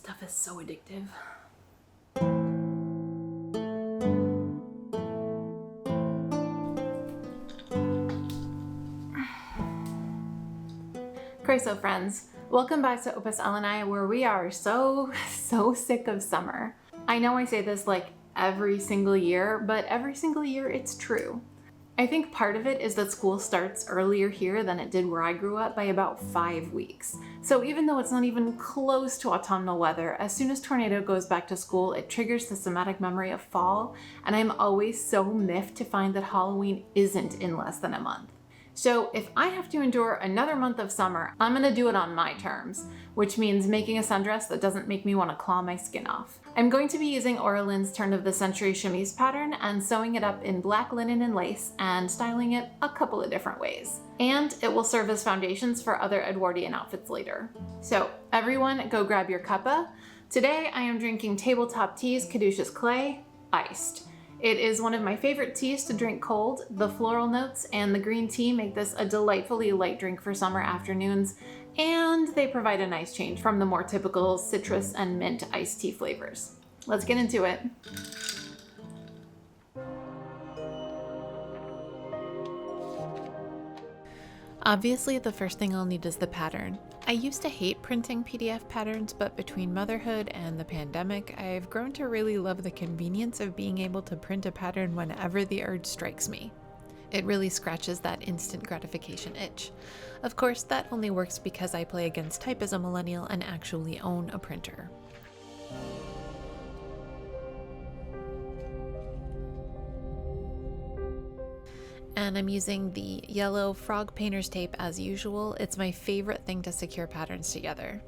stuff is so addictive. Chryso friends, welcome back to Opus Elenae, where we are so sick of summer. I know I say this like every single year, but every single year it's true. I think part of it is that school starts earlier here than it did where I grew up by about 5 weeks. So even though it's not even close to autumnal weather, as soon as Tornado goes back to school, it triggers the somatic memory of fall, and I'm always so miffed to find that Halloween isn't in less than a month. So if I have to endure another month of summer, I'm gonna do it on my terms, which means making a sundress that doesn't make me want to claw my skin off. I'm going to be using Orlin's Turn of the Century Chemise pattern and sewing it up in black linen and lace and styling it a couple of different ways. And it will serve as foundations for other Edwardian outfits later. So everyone go grab your cuppa. Today I am drinking Tabletop Tea's Caduceus Clay, iced. It is one of my favorite teas to drink cold. The floral notes and the green tea make this a delightfully light drink for summer afternoons, and they provide a nice change from the more typical citrus and mint iced tea flavors. Let's get into it. Obviously, the first thing I'll need is the pattern. I used to hate printing PDF patterns, but between motherhood and the pandemic, I've grown to really love the convenience of being able to print a pattern whenever the urge strikes me. It really scratches that instant gratification itch. Of course, that only works because I play against type as a millennial and actually own a printer. And I'm using the yellow frog painter's tape as usual. It's my favorite thing to secure patterns together.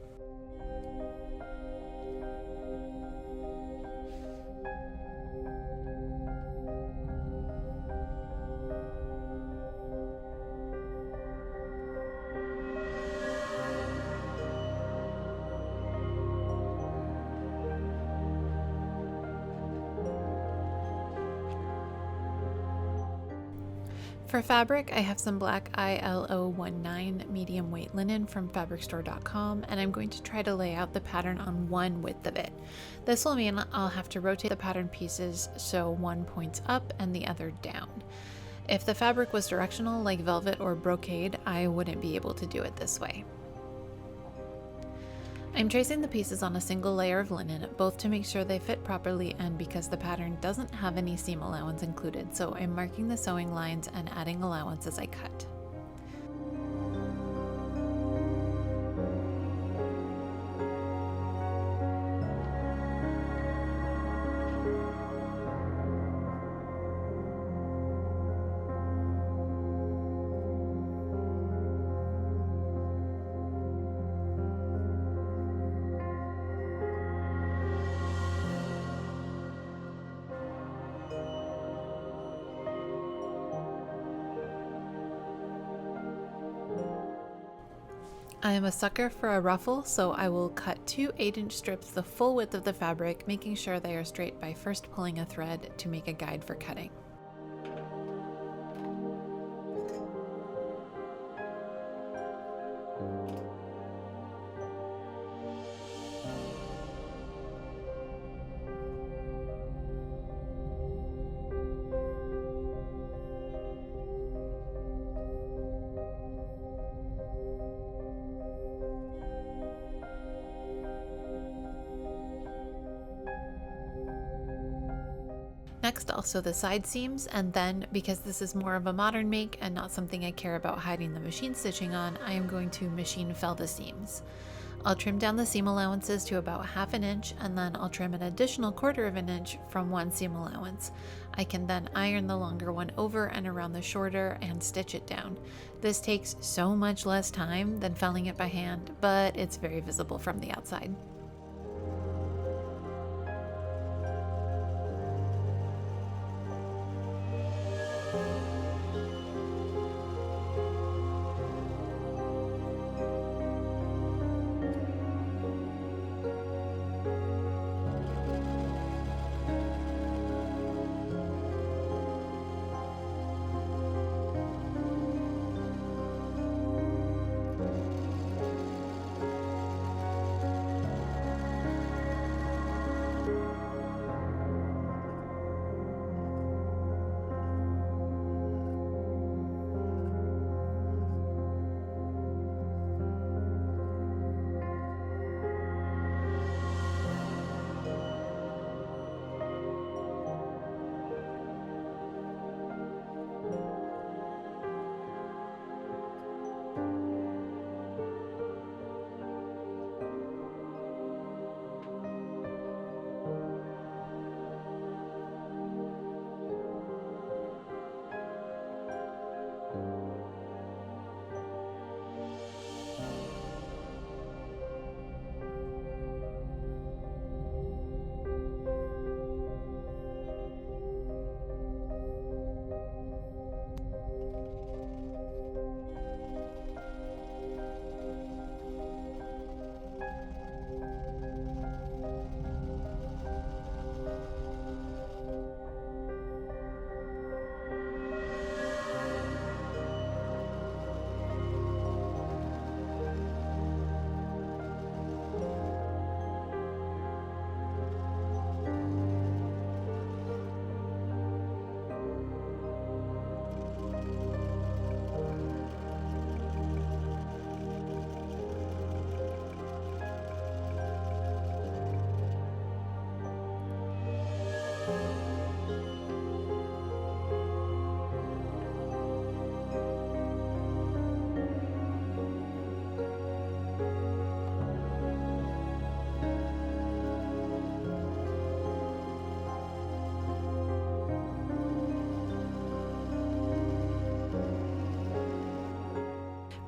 For fabric, I have some black ILO19 medium weight linen from fabricstore.com, and I'm going to try to lay out the pattern on one width of it. This will mean I'll have to rotate the pattern pieces so one points up and the other down. If the fabric was directional like velvet or brocade, I wouldn't be able to do it this way. I'm tracing the pieces on a single layer of linen, both to make sure they fit properly and because the pattern doesn't have any seam allowance included, so I'm marking the sewing lines and adding allowance as I cut. I am a sucker for a ruffle, so I will cut 2 8-inch strips the full width of the fabric, making sure they are straight by first pulling a thread to make a guide for cutting. Next, I'll sew the side seams, and then, because this is more of a modern make and not something I care about hiding the machine stitching on, I am going to machine fell the seams. I'll trim down the seam allowances to about 1/2 inch, and then I'll trim an additional 1/4 inch from one seam allowance. I can then iron the longer one over and around the shorter and stitch it down. This takes so much less time than felling it by hand, but it's very visible from the outside.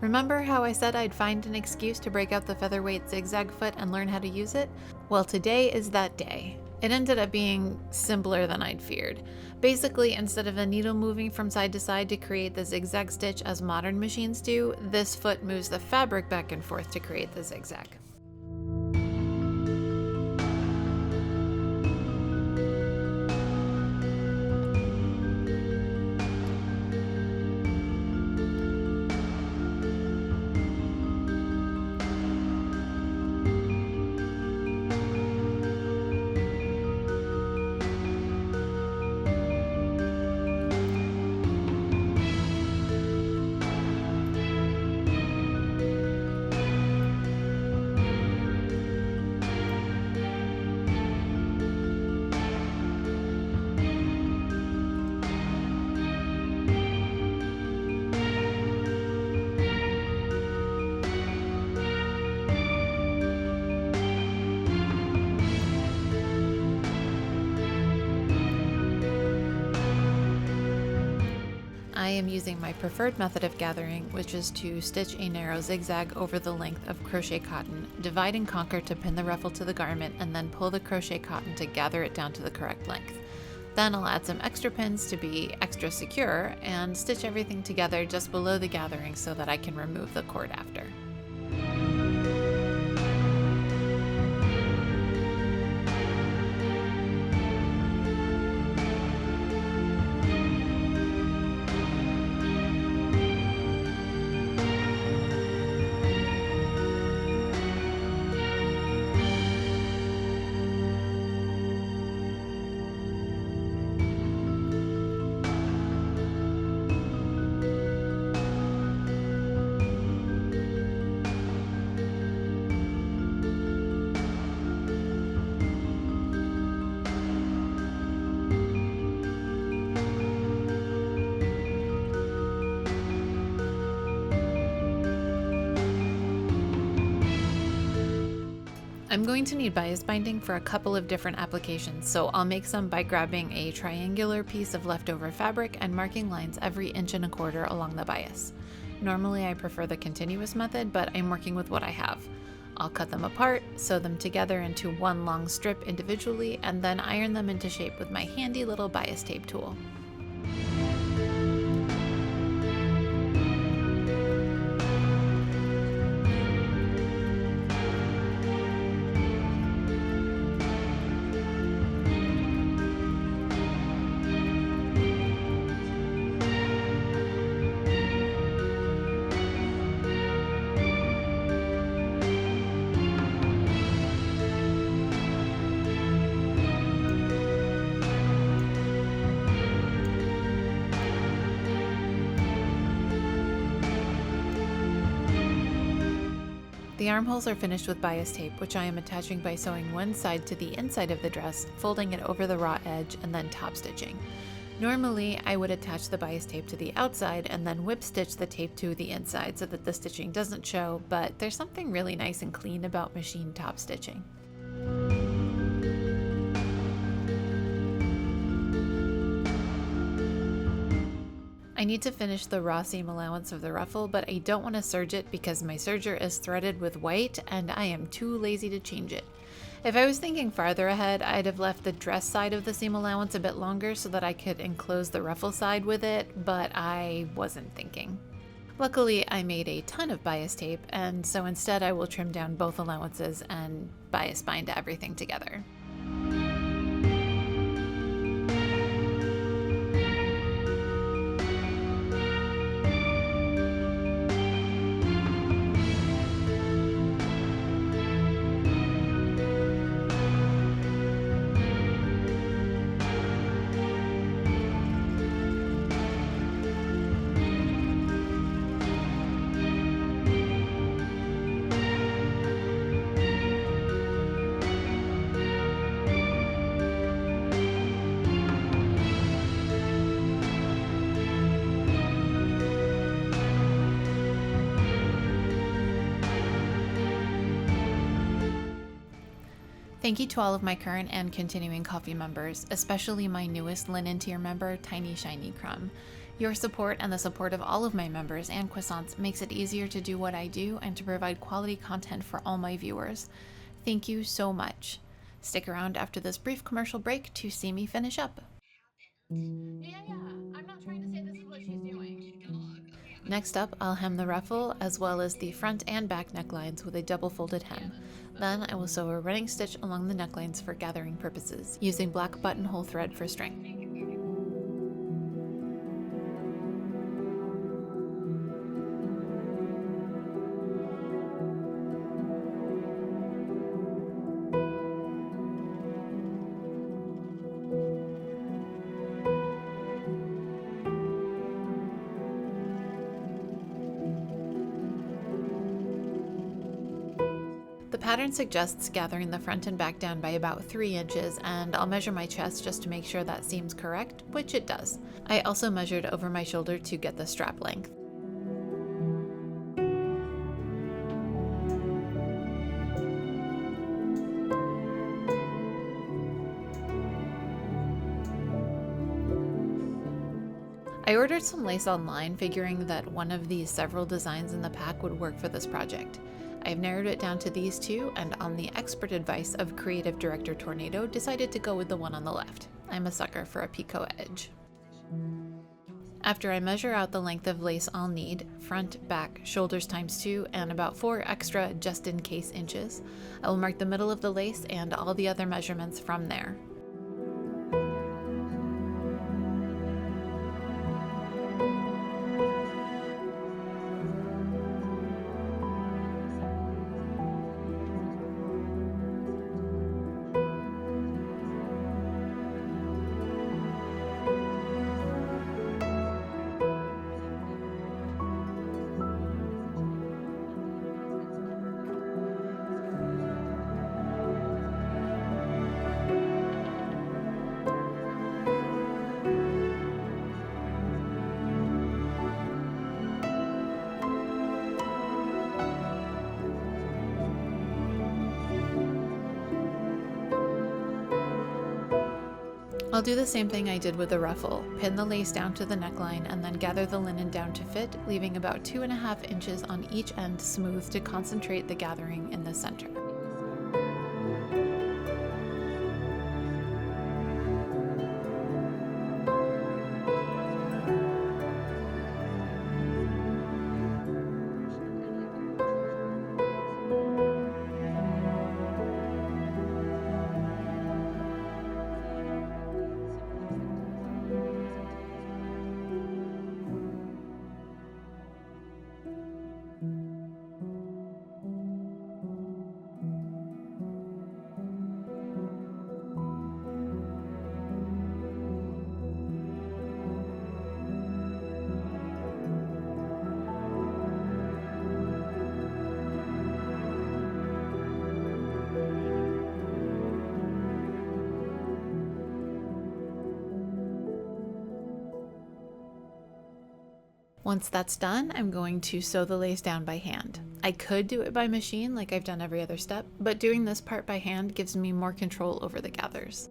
Remember how I said I'd find an excuse to break out the featherweight zigzag foot and learn how to use it? Well, today is that day. It ended up being simpler than I'd feared. Basically, instead of a needle moving from side to side to create the zigzag stitch as modern machines do, this foot moves the fabric back and forth to create the zigzag. I am using my preferred method of gathering, which is to stitch a narrow zigzag over the length of crochet cotton, divide and conquer to pin the ruffle to the garment, and then pull the crochet cotton to gather it down to the correct length. Then I'll add some extra pins to be extra secure and stitch everything together just below the gathering so that I can remove the cord after. I'm going to need bias binding for a couple of different applications, so I'll make some by grabbing a triangular piece of leftover fabric and marking lines every 1.25 inches along the bias. Normally I prefer the continuous method, but I'm working with what I have. I'll cut them apart, sew them together into one long strip individually, and then iron them into shape with my handy little bias tape tool. The armholes are finished with bias tape, which I am attaching by sewing one side to the inside of the dress, folding it over the raw edge, and then top stitching. Normally, I would attach the bias tape to the outside and then whip stitch the tape to the inside so that the stitching doesn't show, but there's something really nice and clean about machine top stitching. I need to finish the raw seam allowance of the ruffle, but I don't want to serge it because my serger is threaded with white and I am too lazy to change it. If I was thinking farther ahead, I'd have left the dress side of the seam allowance a bit longer so that I could enclose the ruffle side with it, but I wasn't thinking. Luckily, I made a ton of bias tape, and so instead I will trim down both allowances and bias bind everything together. Thank you to all of my current and continuing coffee members, especially my newest linen tier member, Tiny Shiny Crumb. Your support and the support of all of my members and croissants makes it easier to do what I do and to provide quality content for all my viewers. Thank you so much. Stick around after this brief commercial break to see me finish up. Yeah, I'm not trying to say this is what she's doing. Next up, I'll hem the ruffle as well as the front and back necklines with a double folded hem. Then I will sew a running stitch along the necklines for gathering purposes, using black buttonhole thread for strength. The pattern suggests gathering the front and back down by about 3 inches, and I'll measure my chest just to make sure that seems correct, which it does. I also measured over my shoulder to get the strap length. I ordered some lace online, figuring that one of these several designs in the pack would work for this project. I've narrowed it down to these two, and on the expert advice of creative director Tornado, decided to go with the one on the left. I'm a sucker for a picot edge. After I measure out the length of lace I'll need, front, back, shoulders times 2, and about 4 extra just-in-case inches, I will mark the middle of the lace and all the other measurements from there. I'll do the same thing I did with the ruffle, pin the lace down to the neckline and then gather the linen down to fit, leaving about 2.5 inches on each end smooth to concentrate the gathering in the center. Once that's done, I'm going to sew the lace down by hand. I could do it by machine like I've done every other step, but doing this part by hand gives me more control over the gathers.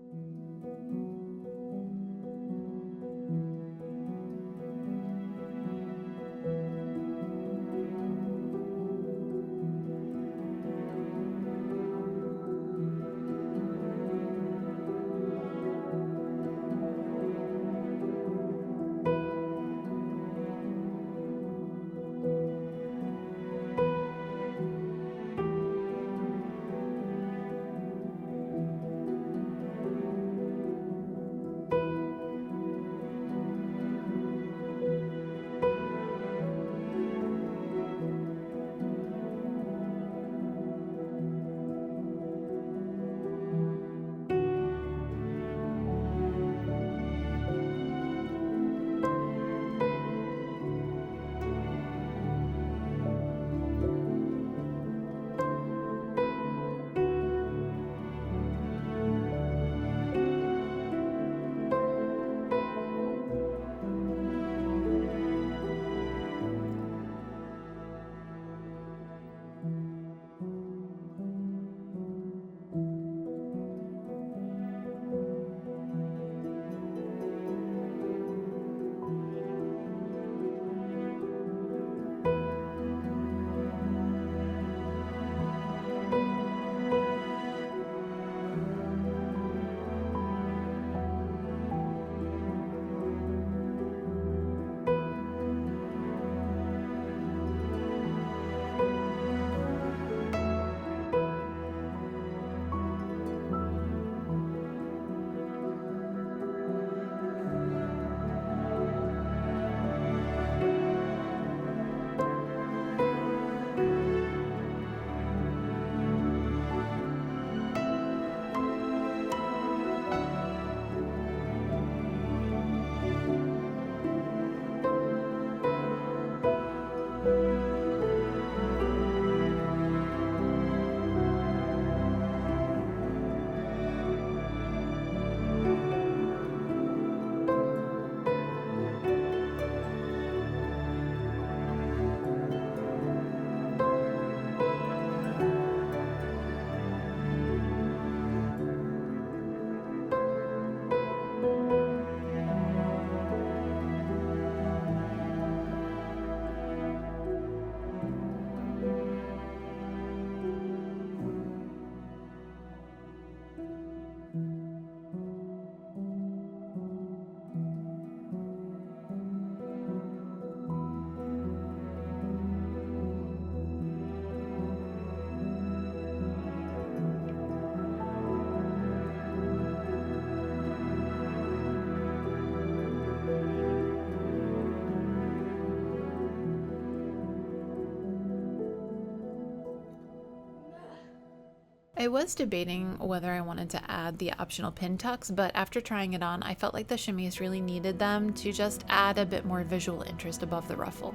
I was debating whether I wanted to add the optional Pintucks, but after trying it on, I felt like the chemise really needed them to just add a bit more visual interest above the ruffle.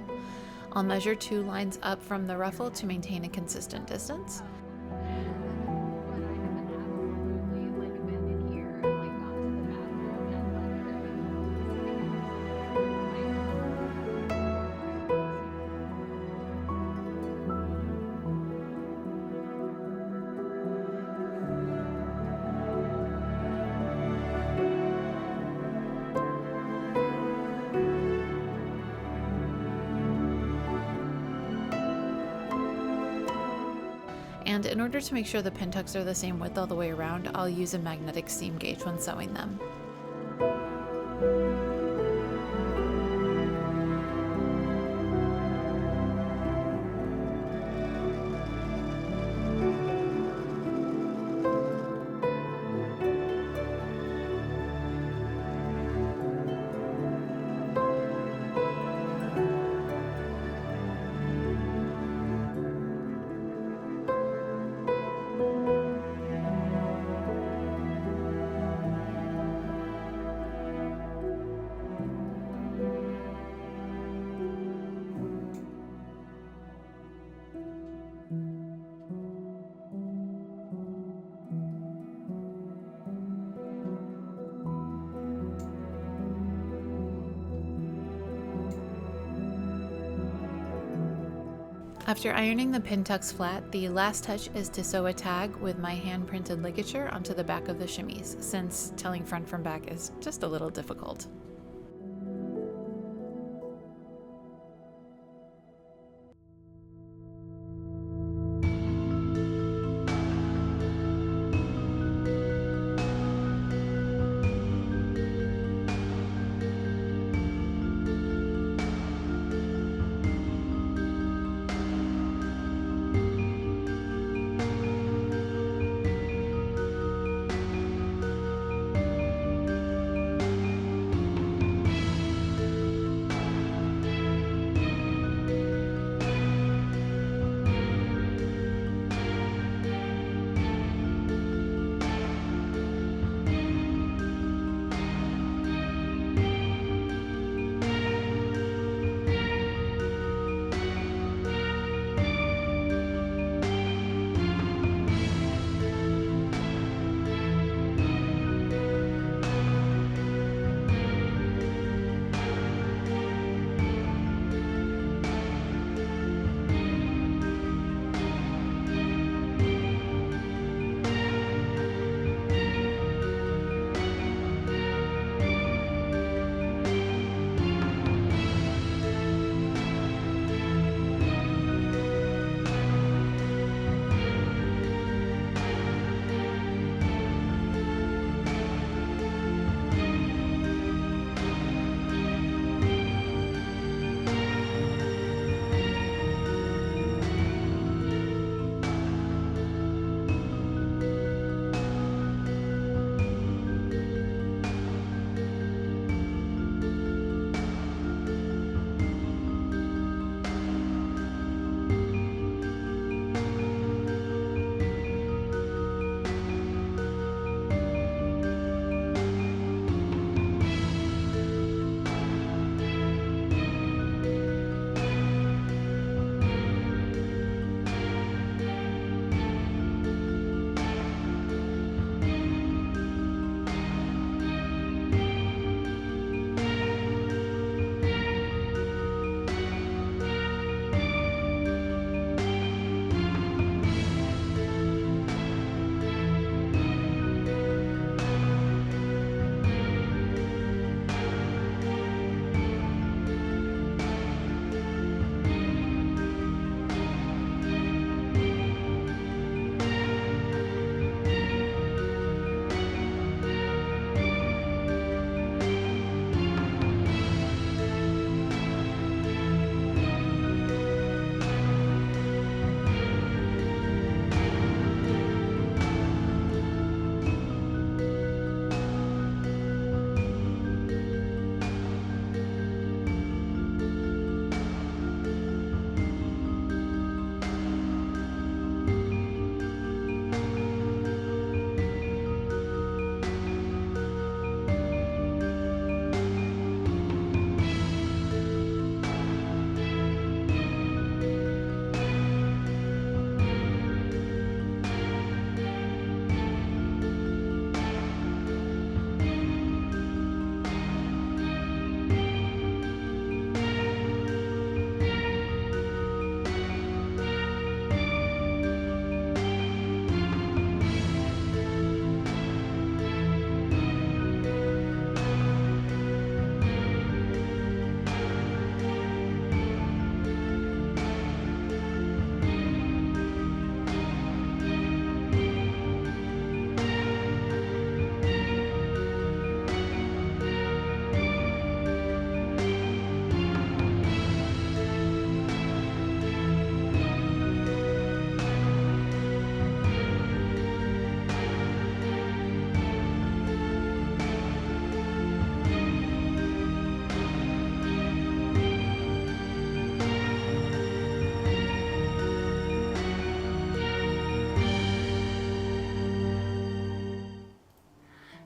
I'll measure 2 lines up from the ruffle to maintain a consistent distance. And in order to make sure the Pintucks are the same width all the way around, I'll use a magnetic seam gauge when sewing them. After ironing the Pintucks flat, the last touch is to sew a tag with my hand-printed ligature onto the back of the chemise, since telling front from back is just a little difficult.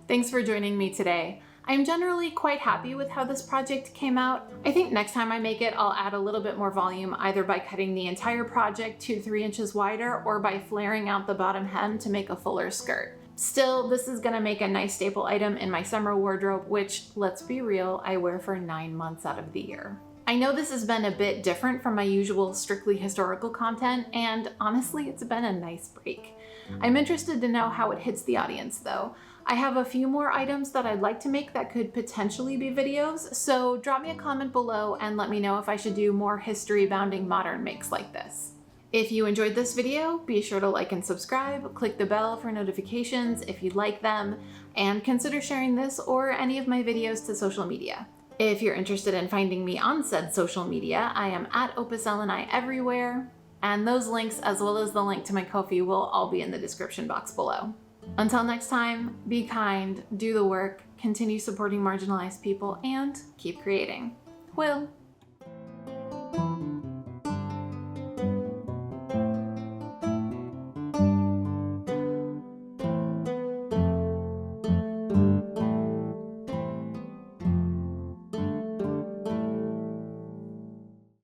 Thanks for joining me today. I'm generally quite happy with how this project came out. I think next time I make it, I'll add a little bit more volume, either by cutting the entire project 2 to 3 inches wider or by flaring out the bottom hem to make a fuller skirt. Still, this is gonna make a nice staple item in my summer wardrobe, which, let's be real, I wear for 9 months out of the year. I know this has been a bit different from my usual strictly historical content, and honestly, it's been a nice break. I'm interested to know how it hits the audience though. I have a few more items that I'd like to make that could potentially be videos, so drop me a comment below and let me know if I should do more history-bounding modern makes like this. If you enjoyed this video, be sure to like and subscribe, click the bell for notifications if you like them, and consider sharing this or any of my videos to social media. If you're interested in finding me on said social media, I am at Opus Elenae everywhere, and those links as well as the link to my Ko-fi will all be in the description box below. Until next time, be kind, do the work, continue supporting marginalized people, and keep creating. Will.